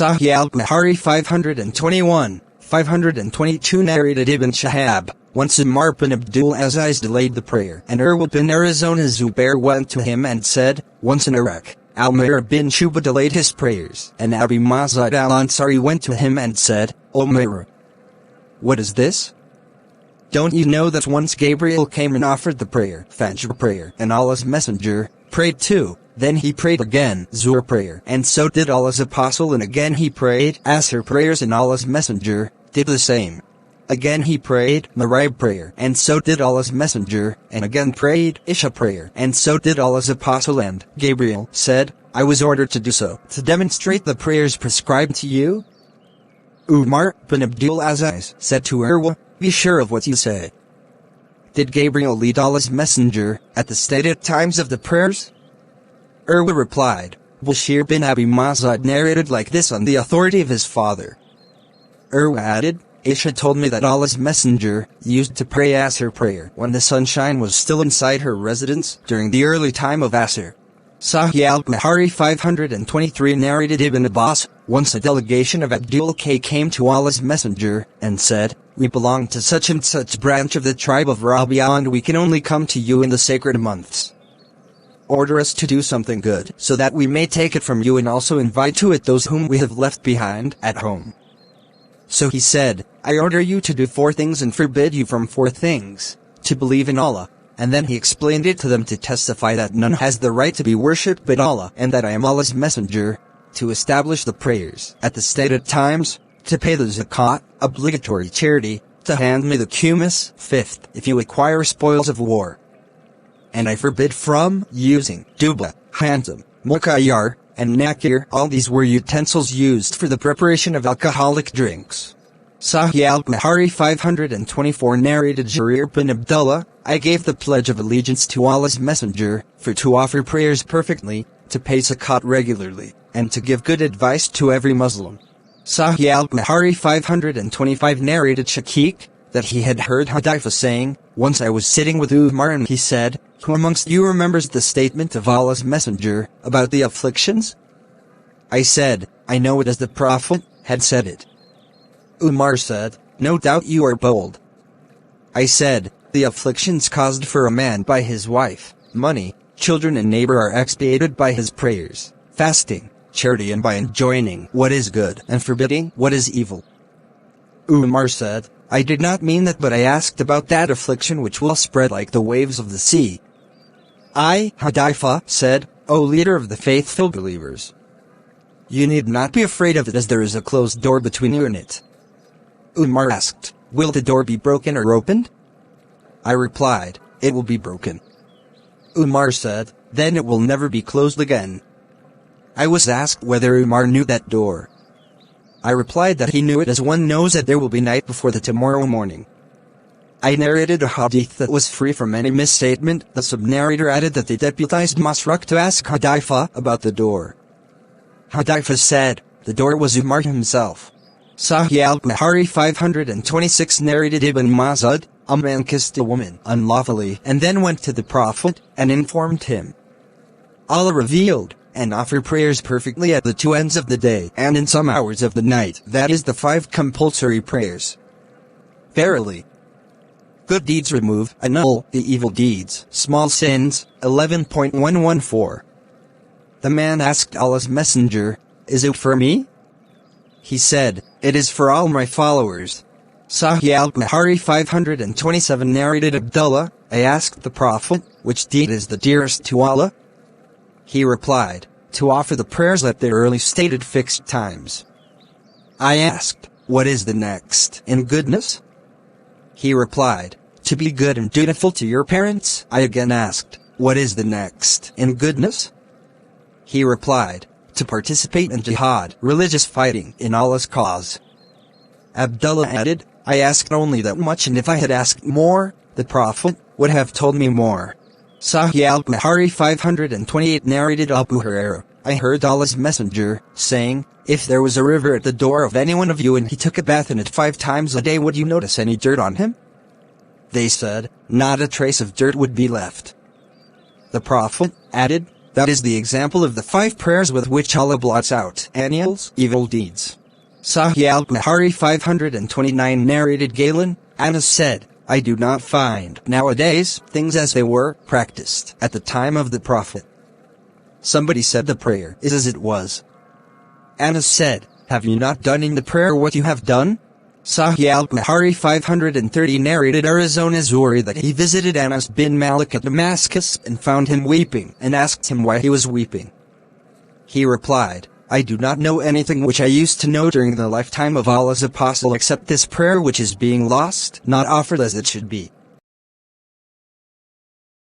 Sahieh Eal-Bukhari 521, 522 narrated Ibn Shihab, once Umar bin Abdul Aziz delayed the prayer, and Urwa bin Arizona Zubair went to him and said, once in Iraq, Al-Mughira bin Shuba delayed his prayers, and Abi Mazad al-Ansari went to him and said, O Mughira, what is this? Don't you know that once Gabriel came and offered the prayer, Fajr prayer, and Allah's Messenger prayed too, then he prayed again, Zuhr prayer, and so did Allah's Apostle, and again he prayed, Asr prayers, and Allah's Messenger did the same. Again he prayed, Maghrib prayer, and so did Allah's Messenger, and again prayed, Isha prayer, and so did Allah's Apostle, and Gabriel said, I was ordered to do so, to demonstrate the prayers prescribed to you. Umar bin Abdul Aziz said to Urwa, be sure of what you say. Did Gabriel lead Allah's Messenger at the stated times of the prayers? Urwa replied, Bashir bin Abi Mazad narrated like this on the authority of his father. Urwa added, Aisha told me that Allah's Messenger used to pray Asr prayer when the sunshine was still inside her residence during the early time of Asr. Sahieh Eal-Bukhari 523 narrated Ibn Abbas, once a delegation of Abdul K came to Allah's Messenger and said, we belong to such and such branch of the tribe of Rabia, and we can only come to you in the sacred months. Order us to do something good so that we may take it from you, and also invite to it those whom we have left behind at home. So he said, I order you to do 4 things and forbid you from 4 things, to believe in Allah. And then he explained it to them to testify that none has the right to be worshipped but Allah, and that I am Allah's Messenger, to establish the prayers at the stated times, to pay the zakat, obligatory charity, to hand me the kumis, 5th, if you acquire spoils of war. And I forbid from using duba, hantam, mukayyar, and nakir. All these were utensils used for the preparation of alcoholic drinks. Sahieh Eal-Bukhari 524 narrated Jarir bin Abdullah, I gave the pledge of allegiance to Allah's Messenger, for to offer prayers perfectly, to pay zakat regularly, and to give good advice to every Muslim. Sahieh Eal-Bukhari 525 narrated Shakik, that he had heard Hudayfa saying, once I was sitting with Umar and he said, who amongst you remembers the statement of Allah's Messenger about the afflictions? I said, I know it as the Prophet had said it. Umar said, no doubt you are bold. I said, the afflictions caused for a man by his wife, money, children and neighbor are expiated by his prayers, fasting, charity, and by enjoining what is good and forbidding what is evil. Umar said, I did not mean that, but I asked about that affliction which will spread like the waves of the sea. I, Hudayfa, said, O leader of the faithful believers, you need not be afraid of it, as there is a closed door between you and it. Umar asked, will the door be broken or opened? I replied, it will be broken. Umar said, then it will never be closed again. I was asked whether Umar knew that door. I replied that he knew it as one knows that there will be night before the tomorrow morning. I narrated a hadith that was free from any misstatement. The sub-narrator added that they deputized Masruq to ask Hudayfa about the door. Hudayfa said, the door was Umar himself. Sahieh Eal-Bukhari 526 narrated Ibn Mazad, a man kissed a woman unlawfully and then went to the Prophet and informed him. Allah revealed, and offer prayers perfectly at the 2 ends of the day and in some hours of the night, that is the 5 compulsory prayers. Verily, good deeds remove, annul the evil deeds, small sins. 11.114. The man asked Allah's Messenger, is it for me? He said, it is for all my followers. Sahieh Eal-Bukhari 527 narrated Abdullah, I asked the Prophet, which deed is the dearest to Allah? He replied, to offer the prayers at their early stated fixed times. I asked, what is the next in goodness? He replied, to be good and dutiful to your parents. I again asked, what is the next in goodness? He replied, to participate in jihad, religious fighting in Allah's cause. Abdullah added, I asked only that much, and if I had asked more, the Prophet would have told me more. Sahieh Eal-Bukhari 528 narrated Abu Hurairah, I heard Allah's Messenger saying, if there was a river at the door of any one of you and he took a bath in it 5 times a day, would you notice any dirt on him? They said, not a trace of dirt would be left. The Prophet added, That is the example of the 5 prayers with which Allah blots out Aniel's evil deeds. Sahieh Eal-Bukhari 529 narrated Galen, Anas said, I do not find nowadays things as they were practiced at the time of the Prophet. Somebody said the prayer is as it was. Anas said, have you not done in the prayer what you have done? Sahieh Eal-Bukhari 530 narrated Arizona Zuri that he visited Anas bin Malik at Damascus and found him weeping and asked him why he was weeping. He replied, I do not know anything which I used to know during the lifetime of Allah's Apostle except this prayer which is being lost, not offered as it should be.